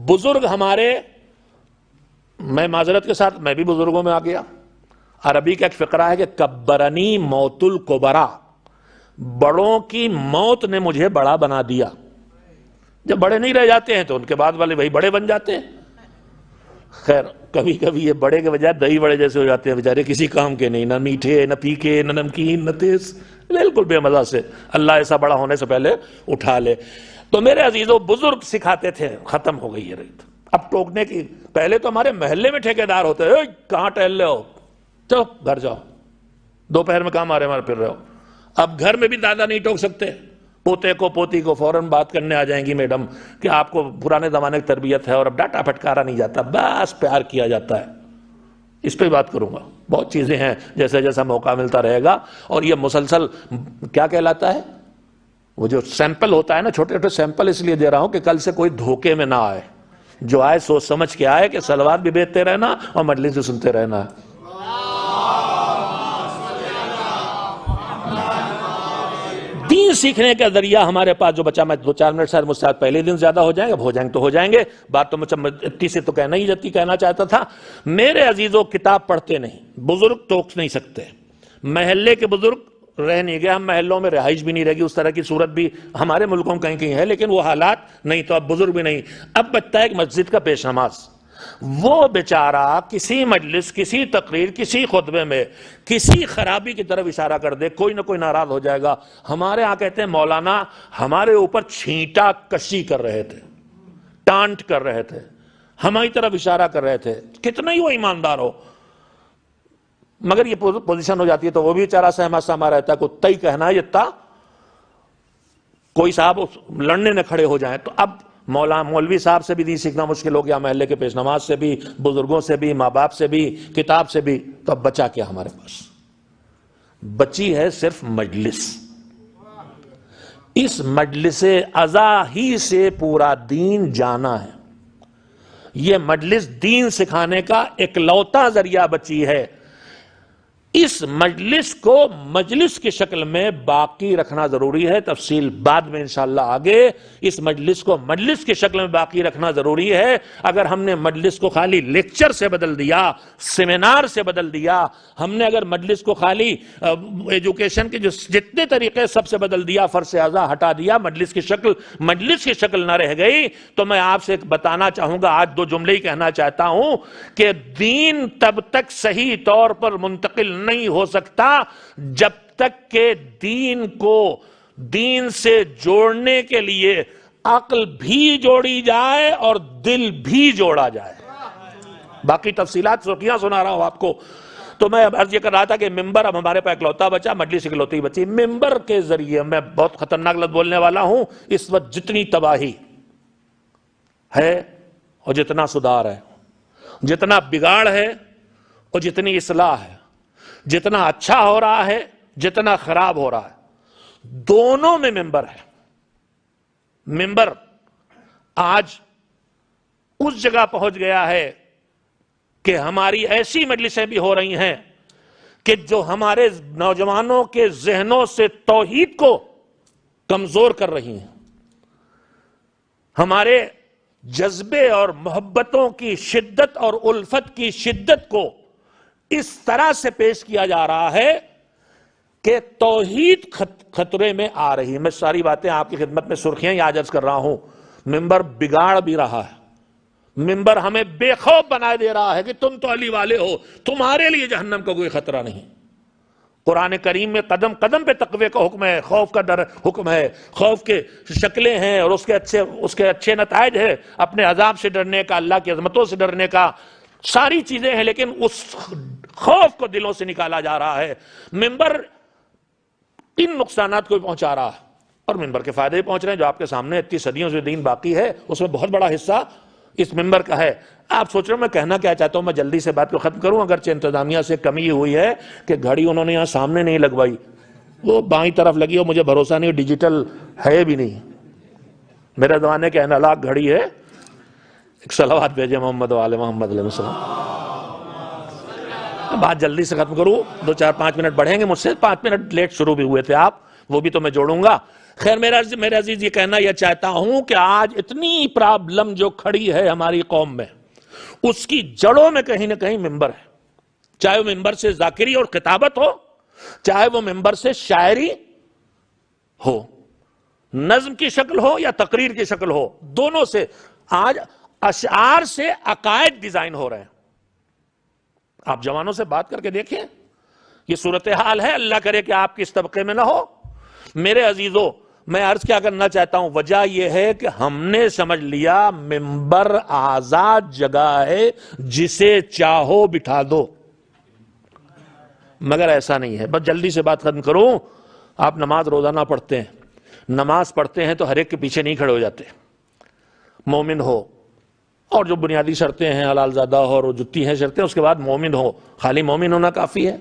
بزرگ ہمارے۔ میں معذرت کے ساتھ میں بھی بزرگوں میں آ گیا۔ عربی کا ایک فقرہ ہے کہ کبرنی موت الکبرا، بڑوں کی موت نے مجھے بڑا بنا دیا۔ جب بڑے نہیں رہ جاتے ہیں تو ان کے بعد والے وہی بڑے بن جاتے ہیں۔ خیر کبھی کبھی یہ بڑے کے بجائے دہی بڑے جیسے ہو جاتے ہیں بیچارے، کسی کام کے نہیں، نہ میٹھے نہ پھیکے نہ نمکین نہ تیز، بالکل بے مزہ سے۔ اللہ ایسا بڑا ہونے سے پہلے اٹھا لے۔ تو میرے عزیزوں بزرگ سکھاتے تھے، ختم ہو گئی یہ ریت۔ اب ٹوکنے کی، پہلے تو ہمارے محلے میں ٹھیکیدار ہوتے ہیں، کہاں ٹہل رہے ہو، چلو گھر جاؤ، دوپہر میں کہاں مارے مار پھر رہے ہو۔ اب گھر میں بھی دادا نہیں ٹوک سکتے، پوتے کو پوتی کو فوراً بات کرنے آ جائیں گی میڈم کہ آپ کو پرانے زمانے کی تربیت ہے اور اب ڈانٹا پھٹکارا نہیں جاتا، بس پیار کیا جاتا ہے۔ اس پہ بات کروں گا، بہت چیزیں ہیں جیسے جیسا موقع ملتا رہے گا۔ اور یہ مسلسل کیا کہلاتا ہے، وہ جو سیمپل ہوتا ہے نا، چھوٹے چھوٹے سیمپل اس لیے دے رہا ہوں کہ کل سے کوئی دھوکے میں نہ آئے، جو آئے سوچ سمجھ کے آئے کہ سلوات بھی بیچتے رہنا اور مجلس بھی سنتے رہنا ہے۔ دین سیکھنے کا ذریعہ ہمارے پاس جو بچا، میں 2-4 منٹ شاید مجھ سے پہلے دن زیادہ ہو جائیں گے، اب ہو جائیں گے تو ہو جائیں گے، بات تو مجھے اتنی سے تو کہنا ہی جاتی کہنا چاہتا تھا۔ میرے عزیزوں کتاب پڑھتے نہیں، بزرگ ٹوک نہیں سکتے۔ محلے کے بزرگ رہ نہیں گئے، ہم محلوں میں رہائش بھی نہیں رہ گی، اس طرح کی صورت بھی ہمارے ملکوں میں کہیں کہیں ہے، لیکن وہ حالات نہیں، تو اب بزرگ بھی نہیں۔ اب بچتا ہے ایک مسجد کا پیش نماز، وہ بیچارہ کسی مجلس، کسی تقریر، کسی خطبے میں کسی خرابی کی طرف اشارہ کر دے، کوئی نہ کوئی ناراض ہو جائے گا۔ ہمارے ہاں کہتے ہیں مولانا ہمارے اوپر چھینٹا کشی کر رہے تھے، ٹانٹ کر رہے تھے، ہماری طرف اشارہ کر رہے تھے، کتنا ہی وہ ایماندار ہو، مگر یہ پوزیشن ہو جاتی ہے تو وہ بھی بیچارہ سہما سہما رہتا ہے، کو تئی کہنا ہے یہ تا، کوئی صاحب لڑنے نہ کھڑے ہو جائیں۔ تو اب مولوی صاحب سے بھی نہیں سیکھنا مشکل ہو گیا، محلے کے پیش نماز سے بھی، بزرگوں سے بھی، ماں باپ سے بھی، کتاب سے بھی۔ تو اب بچا کیا ہمارے پاس؟ بچی ہے صرف مجلس۔ اس مجلس ازا ہی سے پورا دین جانا ہے۔ یہ مجلس دین سکھانے کا اکلوتا ذریعہ بچی ہے۔ اس مجلس کو مجلس کی شکل میں باقی رکھنا ضروری ہے، تفصیل بعد میں انشاءاللہ آگے۔ اس مجلس کو مجلس کی شکل میں باقی رکھنا ضروری ہے۔ اگر ہم نے مجلس کو خالی لیکچر سے بدل دیا، سیمینار سے بدل دیا، ہم نے اگر مجلس کو خالی ایجوکیشن کے جتنے طریقے سب سے بدل دیا، فرض اعضاء ہٹا دیا، مجلس کی شکل نہ رہ گئی، تو میں آپ سے بتانا چاہوں گا، آج 2 جملے ہی کہنا چاہتا ہوں کہ دین تب تک صحیح طور پر منتقل نہیں ہو سکتا جب تک کہ دین کو دین سے جوڑنے کے لیے عقل بھی جوڑی جائے اور دل بھی جوڑا جائے۔ باقی تفصیلات سرخیاں سنا رہا ہوں آپ کو۔ تو میں عرض یہ کر رہا تھا کہ ممبر اب ہمارے پاس اکلوتا بچا، مجلس اکلوتی بچی۔ ممبر کے ذریعے میں بہت خطرناک لفظ بولنے والا ہوں، اس وقت جتنی تباہی ہے اور جتنا سدھار ہے، جتنا بگاڑ ہے اور جتنی اصلاح ہے، جتنا اچھا ہو رہا ہے جتنا خراب ہو رہا ہے، دونوں میں ممبر ہے۔ ممبر آج اس جگہ پہنچ گیا ہے کہ ہماری ایسی مجلسیں بھی ہو رہی ہیں کہ جو ہمارے نوجوانوں کے ذہنوں سے توحید کو کمزور کر رہی ہیں، ہمارے جذبے اور محبتوں کی شدت اور الفت کی شدت کو اس طرح سے پیش کیا جا رہا ہے کہ توحید خطرے میں آ رہی ہے۔ میں ساری باتیں آپ کی خدمت میں سرخیاں ہی عرض کر رہا ہوں۔ ممبر بگاڑ بھی رہا ہے، ممبر ہمیں بے خوف بنا دے رہا ہے کہ تم تو علی والے ہو، تمہارے لیے جہنم کا کوئی خطرہ نہیں۔ قرآن کریم میں قدم قدم پہ تقوی کا حکم ہے، خوف کا حکم ہے، خوف کے شکلیں ہیں اور اس کے اچھے نتائج ہے، اپنے عذاب سے ڈرنے کا، اللہ کی عظمتوں سے ڈرنے کا، ساری چیزیں ہیں، لیکن اس خوف کو دلوں سے نکالا جا رہا ہے۔ ممبر ان نقصانات کو بھی پہنچا رہا ہے، اور ممبر کے فائدے بھی پہنچ رہے ہیں جو آپ کے سامنے، اتنی صدیوں سے دین باقی ہے، اس میں بہت بڑا حصہ اس ممبر کا ہے۔ آپ سوچ رہے ہو میں کہنا کیا چاہتا ہوں، میں جلدی سے بات کو ختم کروں، اگرچہ انتظامیہ سے کمی ہوئی ہے کہ گھڑی انہوں نے یہاں سامنے نہیں لگوائی، وہ بائیں طرف لگی ہو، مجھے بھروسہ نہیں، ڈیجیٹل ہے بھی نہیں، میرے زمانے کے انالاگ گھڑی ہے۔ ایک صلوات بھیجے محمد وآل محمد علیہ وسلم۔ بات جلدی سے ختم کروں، 2-4-5 منٹ بڑھیں گے مجھ سے، 5 منٹ لیٹ شروع بھی ہوئے تھے آپ، وہ بھی تو میں جوڑوں گا۔ خیر میرے عزیز یہ کہنا یہ چاہتا ہوں کہ آج اتنی پرابلم جو کھڑی ہے ہماری قوم میں، اس کی جڑوں میں کہیں نہ کہیں ممبر ہے، چاہے وہ ممبر سے ذاکری اور خطابت ہو، چاہے وہ ممبر سے شاعری ہو، نظم کی شکل ہو یا تقریر کی شکل ہو، دونوں سے آج اشعار سے عقائد ڈیزائن ہو رہے ہیں۔ آپ جوانوں سے بات کر کے دیکھیں، یہ صورتحال ہے، اللہ کرے کہ آپ کس طبقے میں نہ ہو۔ میرے عزیزوں، میں عرض کیا کرنا چاہتا ہوں، وجہ یہ ہے کہ ہم نے سمجھ لیا ممبر آزاد جگہ ہے، جسے چاہو بٹھا دو، مگر ایسا نہیں ہے۔ بس جلدی سے بات ختم کروں، آپ نماز روزانہ پڑھتے ہیں، نماز پڑھتے ہیں تو ہر ایک کے پیچھے نہیں کھڑے ہو جاتے، مومن ہو اور جو بنیادی شرطیں ہیں، حلال زادہ ہو اور جتی ہیں شرطیں، اس کے بعد مومن ہو۔ خالی مومن ہونا کافی ہے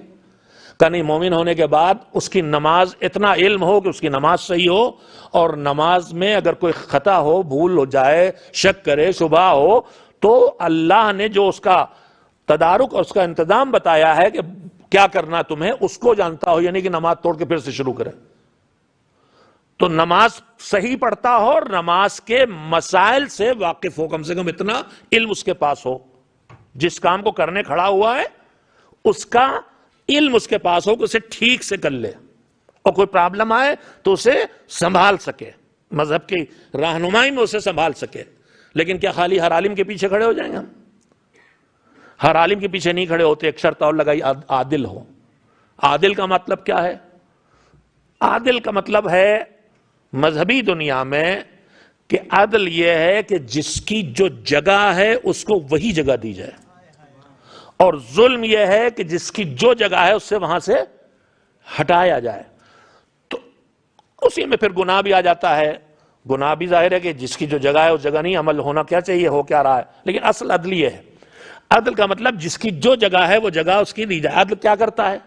کہ نہیں؟ مومن ہونے کے بعد اس کی نماز اتنا علم ہو کہ اس کی نماز صحیح ہو، اور نماز میں اگر کوئی خطا ہو، بھول ہو جائے، شک کرے، شبہ ہو، تو اللہ نے جو اس کا تدارک اور اس کا انتظام بتایا ہے کہ کیا کرنا تمہیں، اس کو جانتا ہو، یعنی کہ نماز توڑ کے پھر سے شروع کرے۔ تو نماز صحیح پڑھتا ہو اور نماز کے مسائل سے واقف ہو، کم سے کم اتنا علم اس کے پاس ہو، جس کام کو کرنے کھڑا ہوا ہے اس کا علم اس کے پاس ہو کہ اسے ٹھیک سے کر لے، اور کوئی پرابلم آئے تو اسے سنبھال سکے، مذہب کی رہنمائی میں اسے سنبھال سکے۔ لیکن کیا خالی ہر عالم کے پیچھے کھڑے ہو جائیں گے ہم؟ ہر عالم کے پیچھے نہیں کھڑے ہوتے، ایک شرط اور لگائی، عادل ہو۔ عادل کا مطلب کیا ہے؟ عادل کا مطلب ہے مذہبی دنیا میں کہ عدل یہ ہے کہ جس کی جو جگہ ہے اس کو وہی جگہ دی جائے، اور ظلم یہ ہے کہ جس کی جو جگہ ہے اس سے وہاں سے ہٹایا جائے۔ تو اسی میں پھر گناہ بھی آ جاتا ہے، گناہ بھی ظاہر ہے کہ جس کی جو جگہ ہے اس جگہ نہیں عمل ہونا کیا چاہیے، ہو کیا رہا ہے، لیکن اصل عدل یہ ہے۔ عدل کا مطلب جس کی جو جگہ ہے وہ جگہ اس کی دی جائے۔ عدل کیا کرتا ہے؟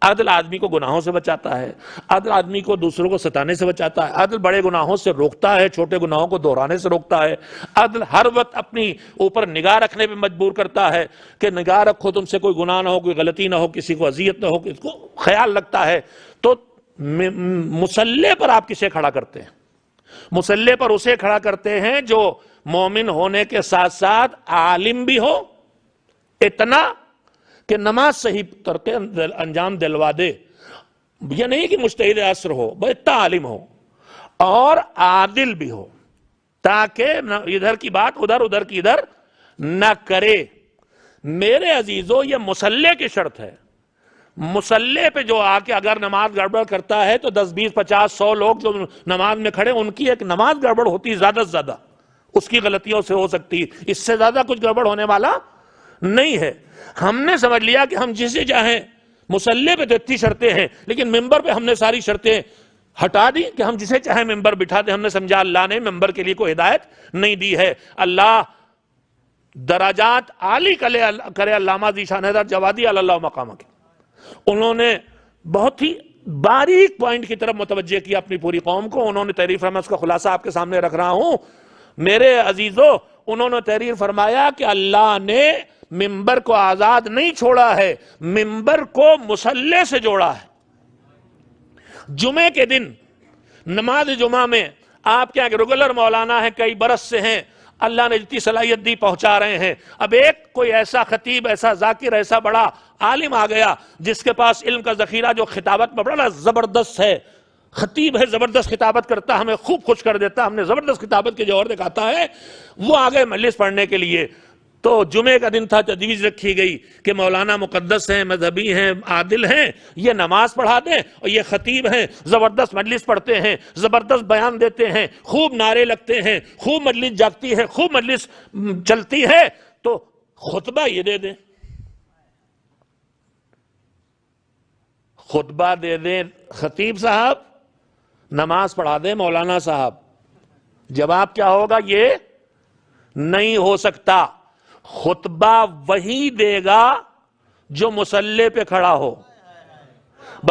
عدل آدمی کو گناہوں سے بچاتا ہے، عدل آدمی کو دوسروں کو ستانے سے بچاتا ہے، عدل بڑے گناہوں سے روکتا ہے، چھوٹے گناہوں کو دہرانے سے روکتا ہے، عدل ہر وقت اپنی اوپر نگاہ رکھنے پہ مجبور کرتا ہے کہ نگاہ رکھو، تم سے کوئی گناہ نہ ہو، کوئی غلطی نہ ہو، کسی کو اذیت نہ ہو، کسی کو خیال رکھتا ہے۔ تو مسلح پر آپ کسے کھڑا کرتے ہیں؟ مسلح پر اسے کھڑا کرتے ہیں جو مومن ہونے کے ساتھ ساتھ عالم بھی ہو، اتنا کہ نماز صحیح کر کے انجام دلوا دے۔ یہ نہیں کہ مجتہد عصر ہو، بس اتنا عالم ہو اور عادل بھی ہو، تاکہ نہ ادھر کی بات ادھر، ادھر کی ادھر نہ کرے۔ میرے عزیزو، یہ مسلح کی شرط ہے۔ مسلح پہ جو آ کے اگر نماز گڑبڑ کرتا ہے تو 10 20 50 100 لوگ جو نماز میں کھڑے، ان کی ایک نماز گڑبڑ ہوتی زیادہ سے زیادہ، اس کی غلطیوں سے ہو سکتی، اس سے زیادہ کچھ گڑبڑ ہونے والا نہیں ہے۔ ہم نے سمجھ لیا کہ ہم جسے چاہیں، مسلح پہ تو اتنی شرطیں ہیں، لیکن ممبر پہ ہم نے ساری شرطیں ہٹا دی کہ ہم جسے چاہیں ممبر بٹھا دیں۔ ہم نے سمجھا اللہ نے ممبر کے لیے کوئی ہدایت نہیں دی ہے۔ اللہ درجات عالی کرے علامہ ذیشان حیدر جوادی علی اللہ مقامہ کے، انہوں نے بہت ہی باریک پوائنٹ کی طرف متوجہ کیا اپنی پوری قوم کو۔ انہوں نے تحریر فرمایا، اس کا خلاصہ آپ کے سامنے رکھ رہا ہوں۔ میرے عزیزو، انہوں نے تحریر فرمایا کہ اللہ نے ممبر کو آزاد نہیں چھوڑا ہے، ممبر کو مصلی سے جوڑا ہے۔ جمعے کے دن نماز جمعہ میں آپ کیا کہ ریگولر مولانا ہے، کئی برس سے ہیں، اللہ نے جتنی صلاحیت دی پہنچا رہے ہیں۔ اب ایک کوئی ایسا خطیب، ایسا ذاکر، ایسا بڑا عالم آ گیا جس کے پاس علم کا ذخیرہ جو خطابت میں بڑا زبردست ہے، خطیب ہے، زبردست خطابت کرتا، ہمیں خوب خوش کر دیتا، ہم نے زبردست خطابت کے جوہر دکھاتا ہے، وہ آگے مجلس پڑھنے کے لیے. تو جمعے کا دن تھا، تجویز رکھی گئی کہ مولانا مقدس ہیں، مذہبی ہیں، عادل ہیں، یہ نماز پڑھا دیں، اور یہ خطیب ہیں، زبردست مجلس پڑھتے ہیں، زبردست بیان دیتے ہیں، خوب نعرے لگتے ہیں، خوب مجلس جاگتی ہے، خوب مجلس چلتی ہے، تو خطبہ یہ دے دیں، خطبہ دے دیں خطیب صاحب، نماز پڑھا دیں مولانا صاحب. جواب کیا ہوگا؟ یہ نہیں ہو سکتا. خطبہ وہی دے گا جو مصلی پہ کھڑا ہو.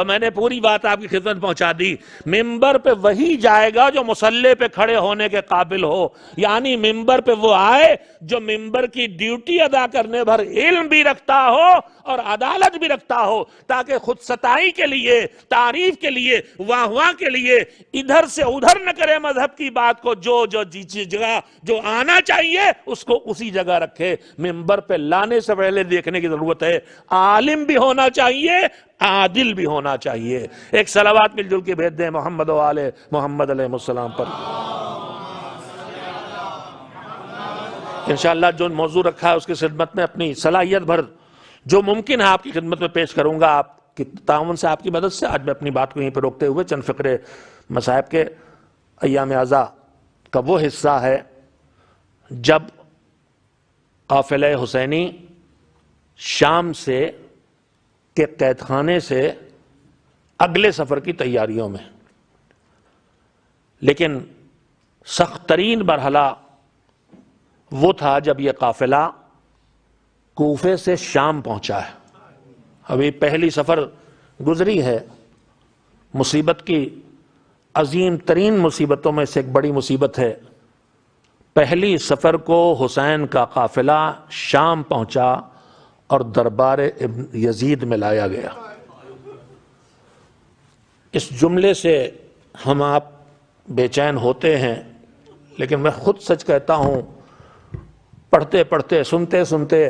میں نے پوری بات آپ کی خدمت پہنچا دی. ممبر پہ وہی جائے گا جو مصلی پہ کھڑے ہونے کے قابل ہو، یعنی ممبر پہ وہ آئے جو ممبر کی ڈیوٹی ادا کرنے بھر علم بھی رکھتا ہو اور عدالت بھی رکھتا ہو، تاکہ خود ستائی کے لیے، تعریف کے لیے، واہ واہ کے لیے ادھر سے ادھر نہ کرے مذہب کی بات کو، جو جگہ جو آنا چاہیے اس کو اسی جگہ رکھے. ممبر پہ لانے سے پہلے دیکھنے کی ضرورت ہے عالم بھی ہونا چاہیے، عادل بھی ہونا چاہیے. ایک صلوات مل جل کے بھیج دیں محمد و آل محمد علیہ السلام پر. انشاءاللہ جو موضوع رکھا ہے اس کی خدمت میں اپنی صلاحیت بھر جو ممکن ہے آپ کی خدمت میں پیش کروں گا، آپ کی تعاون سے، آپ کی مدد سے. آج میں اپنی بات کو یہیں پہ روکتے ہوئے چند فقرے مصائب کے ایام اعزا کا وہ حصہ ہے جب قافلہ حسینی شام سے کے قید خانے سے اگلے سفر کی تیاریوں میں، لیکن سخت ترین مرحلہ وہ تھا جب یہ قافلہ کوفے سے شام پہنچا ہے. ابھی پہلی سفر گزری ہے، مصیبت کی عظیم ترین مصیبتوں میں سے ایک بڑی مصیبت ہے. پہلی سفر کو حسین کا قافلہ شام پہنچا اور دربار ابن یزید میں لایا گیا. اس جملے سے ہم آپ بے چین ہوتے ہیں، لیکن میں خود سچ کہتا ہوں، پڑھتے پڑھتے، سنتے سنتے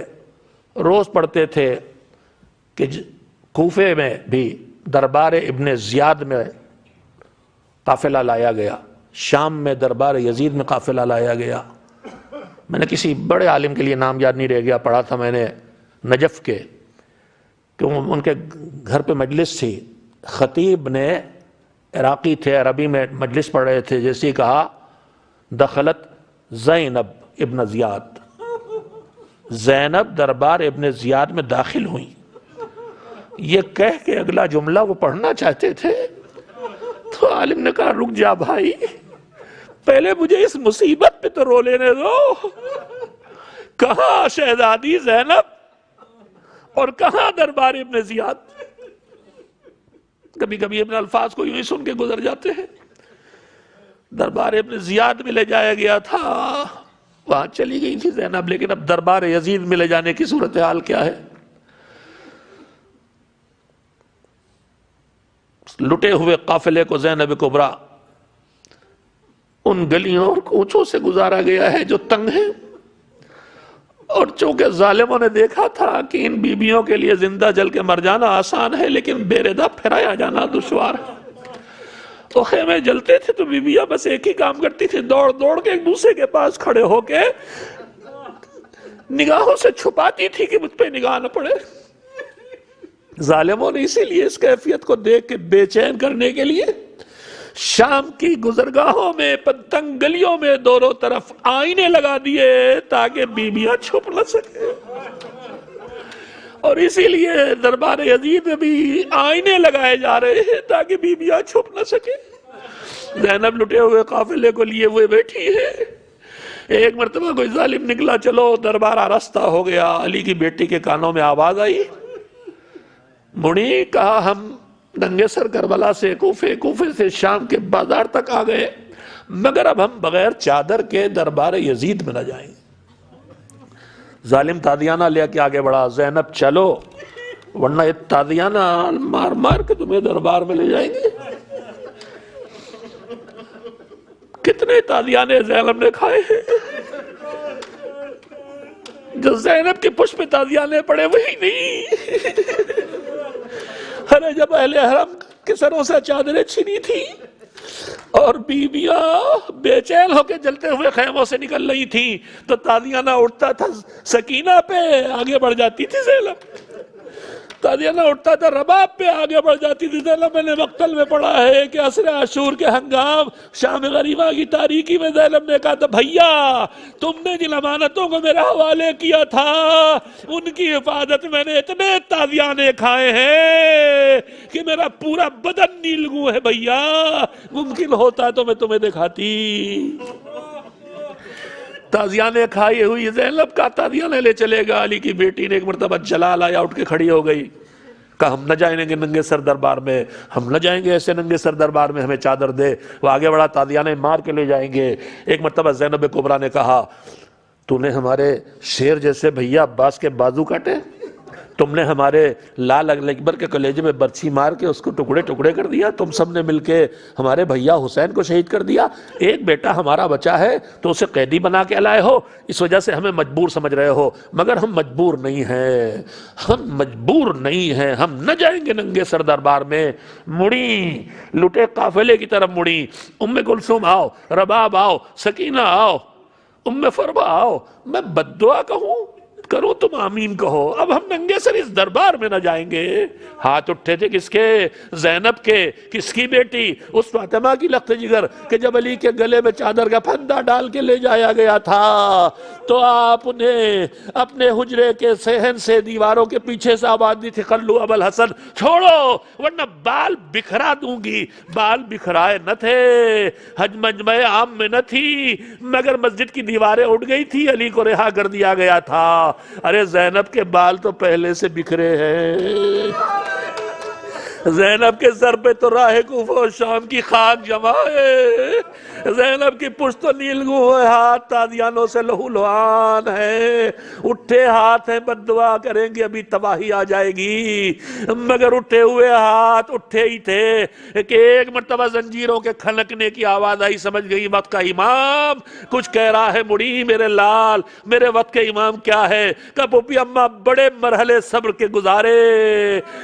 روز پڑھتے تھے کہ کوفے میں بھی دربار ابن زیاد میں قافلہ لایا گیا، شام میں دربار یزید میں قافلہ لایا گیا. میں نے کسی بڑے عالم کے لیے نام یاد نہیں رہ گیا، پڑھا تھا میں نے نجف کے، کہ ان کے گھر پہ مجلس تھی، خطیب نے، عراقی تھے، عربی میں مجلس پڑھ رہے تھے، جیسے کہا دخلت زینب ابن زیاد، زینب دربار ابن زیاد میں داخل ہوئی. یہ کہہ کے اگلا جملہ وہ پڑھنا چاہتے تھے تو عالم نے کہا رک جا بھائی، پہلے مجھے اس مصیبت پہ تو رو لینے دو. کہاں شہزادی زینب اور کہاں دربار ابن زیاد؟ کبھی کبھی اپنے الفاظ کو یوں ہی سن کے گزر جاتے ہیں. دربار ابن زیاد میں لے جایا گیا تھا، وہاں چلی گئی تھی زینب، لیکن اب دربار یزید میں لے جانے کی صورتحال کیا ہے؟ لٹے ہوئے قافلے کو زینب کبریٰ ان گلیوں اور کوچوں سے گزارا گیا ہے جو تنگ ہیں، اور چونکہ ظالموں نے دیکھا تھا کہ ان بیبیوں کے لیے زندہ جل کے مر جانا آسان ہے لیکن بے ردا پھرایا جانا دشوار ہے. تو خیمے جلتے تھے تو بیبیاں بس ایک ہی کام کرتی تھی، دوڑ دوڑ کے ایک دوسرے کے پاس کھڑے ہو کے نگاہوں سے چھپاتی تھی کہ مجھ پہ نگاہ نہ پڑے. ظالموں نے اسی لیے اس کیفیت کو دیکھ کے بے چین کرنے کے لیے شام کی گزرگاہوں میں، تنگ گلیوں میں دونوں طرف آئینے لگا دیے تاکہ بیبیاں چھپ نہ سکے. اور اسی لیے دربار یزید میں بھی آئینے لگائے جا رہے ہیں تاکہ بیبیاں چھپ نہ سکے. زینب لٹے ہوئے قافلے کو لیے ہوئے بیٹھی ہے. ایک مرتبہ کوئی ظالم نکلا، چلو دربار آراستہ ہو گیا. علی کی بیٹی کے کانوں میں آواز آئی، مڑی، کہا ہم ننگے سر کربلا سے، کوفے سے شام کے بازار تک آ گئے، مگر اب ہم بغیر چادر کے دربار یزید میں نہ جائیں. ظالم تادیانہ لے کے آگے بڑھا، زینب چلو ورنہ یہ تادیانہ مار مار کے تمہیں دربار میں لے جائیں گے. کتنے تادیانے زینب نے کھائے ہیں. جو زینب کے پشت پہ تادیانے پڑے وہی نہیں. ارے جب اہل حرم کہ سروں سے چادریں چھنی تھی اور بیویاں بے چین ہو کے جلتے ہوئے خیموں سے نکل رہی تھیں تو تازیانہ اٹھتا تھا سکینہ پہ، آگے بڑھ جاتی تھی زینب، تازیانہ اٹھتا تھا رباب پہ، آگے بڑھ جاتی تھی زینب۔ میں نے مقتل میں پڑھا ہے کہ عصر عاشور کے ہنگام شام غریبہ کی تاریکی میں زینب نے کہا تھا بھیا تم نے جن امانتوں کو میرے حوالے کیا تھا ان کی حفاظت میں نے اتنے تازیانے کھائے ہیں کہ میرا پورا بدن نیلگوں ہے بھیا، ممکن ہوتا تو میں تمہیں دکھاتی۔ تازیانے کھائی ہوئی زینب کا تازیانے لے چلے گا۔ علی کی بیٹی نے ایک مرتبہ جلال آیا، اٹھ کے کھڑی ہو گئی، کہا ہم نہ جائیں گے ننگے سر دربار میں، ہم نہ جائیں گے ایسے ننگے سر دربار میں، ہمیں چادر دے۔ وہ آگے بڑھا، تازیانے مار کے لے جائیں گے۔ ایک مرتبہ زینب کبریٰ نے کہا تو نے ہمارے شیر جیسے بھیا عباس کے بازو کاٹے، تم نے ہمارے لال اکبر کے کلیجے میں برچھی مار کے اس کو ٹکڑے ٹکڑے کر دیا، تم سب نے مل کے ہمارے بھیا حسین کو شہید کر دیا، ایک بیٹا ہمارا بچا ہے تو اسے قیدی بنا کے لائے ہو، اس وجہ سے ہمیں مجبور سمجھ رہے ہو، مگر ہم مجبور نہیں ہیں، ہم مجبور نہیں ہیں، ہم نہ جائیں گے ننگے سر دربار میں۔ مڑی لٹے قافلے کی طرف مڑی، ام کلثوم آؤ، رباب آؤ، سکینہ آؤ، ام فروا آؤ، میں بد دعا کہوں کرو تم آمین کہو، اب ہم ننگے سر اس دربار میں نہ جائیں گے۔ ہاتھ اٹھے تھے کس کے؟ زینب کے۔ کس کی بیٹی؟ اس فاطمہ کی لخت جگر کہ جب علی کے گلے میں چادر کا پھندا ڈال کے لے جایا گیا تھا تو آپ انہیں اپنے حجرے کے صحن سے دیواروں کے پیچھے سے آواز دی تھی خلو ابو الحسن، چھوڑو ورنہ بال بکھرا دوں گی۔ بال بکھرائے نہ تھے، حج مجمع عام میں نہ تھی، مگر مسجد کی دیواریں اٹھ گئی تھی، علی کو رہا کر دیا گیا تھا۔ ارے زینب کے بال تو پہلے سے بکھرے ہیں، زینب کے سر پہ تو راہ کوفہ و شام کی خاک جمع ہے، زینب کی پشت تو نیلگوں ہے، ہاتھ تازیانوں سے لہو لہان ہے، اٹھے ہاتھ ہیں، بد دعا کریں گے ابھی تباہی آ جائے گی، مگر اٹھے ہوئے ہاتھ اٹھے ہی تھے کہ ایک مرتبہ زنجیروں کے کھنکنے کی آواز آئی، سمجھ گئی وقت کا امام کچھ کہہ رہا ہے۔ مڑی میرے لال، میرے وقت کے امام کیا ہے؟ کہ پھوپھی اماں بڑے مرحلے صبر کے گزارے،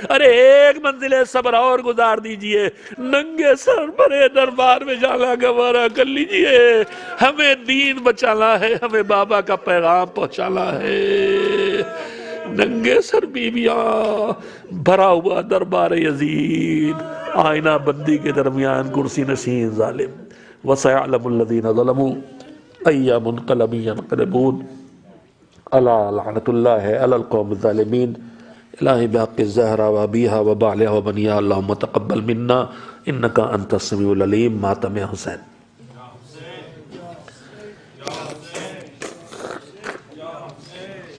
ارے ایک منزل صبر اور گزار دیجئے، ننگے سر بڑے دربار میں جانا گوارا کر لیجئے، ہمیں دین بچانا ہے، ہمیں بابا کا پیغام پہنچانا ہے۔ ننگے سر بیویاں، بھرا ہوا دربار یزید، آئینہ بندی کے درمیان کرسی نشین ظالم۔ وَسَيَعْلَمُ الَّذِينَ ظَلَمُوا أَيَّ مُنْقَلَبٍ يَنْقَلِبُونَ الا لعنت اللہ علی القوم الظالمین۔ الہی بحق الزہرا و ابیہا و بعلہا و بنیہا اللہم تقبل منا انکا انت السمیع العلیم۔ ماتم حسین۔